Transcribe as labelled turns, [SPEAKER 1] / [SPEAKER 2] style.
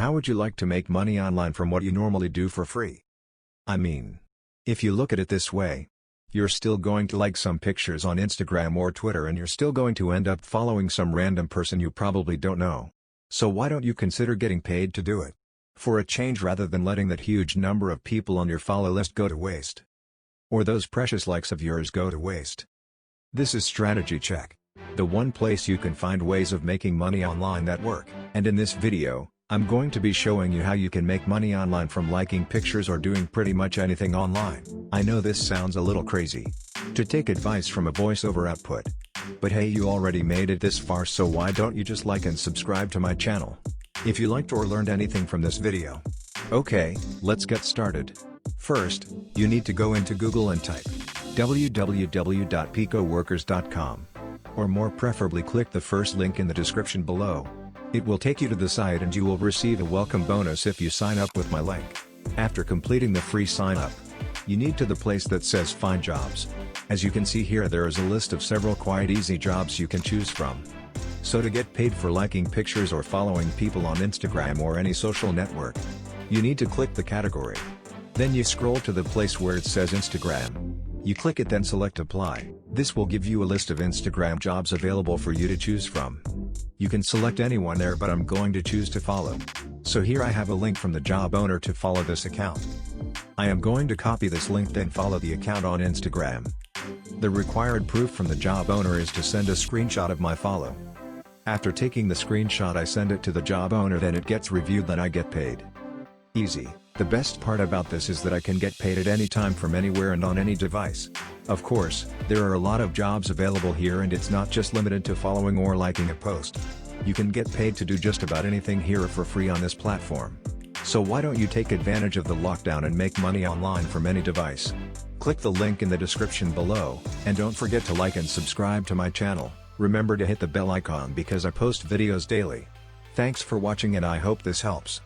[SPEAKER 1] How would you like to make money online from what you normally do for free? I mean, if you look at it this way, you're still going to like some pictures on Instagram or Twitter and you're still going to end up following some random person you probably don't know. So why don't you consider getting paid to do it? For a change, rather than letting that huge number of people on your follow list go to waste. Or those precious likes of yours go to waste. This is Strategy Check, the one place you can find ways of making money online that work. And in this video, I'm going to be showing you how you can make money online from liking pictures or doing pretty much anything online. I know this sounds a little crazy to take advice from a voiceover output. But hey, you already made it this far, so why don't you just like and subscribe to my channel if you liked or learned anything from this video. Okay, let's get started. First, you need to go into Google and type www.picoworkers.com. Or more preferably click the first link in the description below. It will take you to the site and you will receive a welcome bonus if you sign up with my link. After completing the free sign up, you need to the place that says Find Jobs. As you can see here, there is a list of several quite easy jobs you can choose from. So to get paid for liking pictures or following people on Instagram or any social network, you need to click the category. Then you scroll to the place where it says Instagram. You click it, then select Apply. This will give you a list of Instagram jobs available for you to choose from. You can select anyone there, but I'm going to choose to follow. So here I have a link from the job owner to follow this account. I am going to copy this link, then follow the account on Instagram. The required proof from the job owner is to send a screenshot of my follow. After taking the screenshot, I send it to the job owner, then it gets reviewed, then I get paid. Easy. The best part about this is that I can get paid at any time from anywhere and on any device. Of course, there are a lot of jobs available here, and it's not just limited to following or liking a post. You can get paid to do just about anything here for free on this platform. So why don't you take advantage of the lockdown and make money online from any device? Click the link in the description below, and don't forget to like and subscribe to my channel. Remember to hit the bell icon because I post videos daily. Thanks for watching and I hope this helps.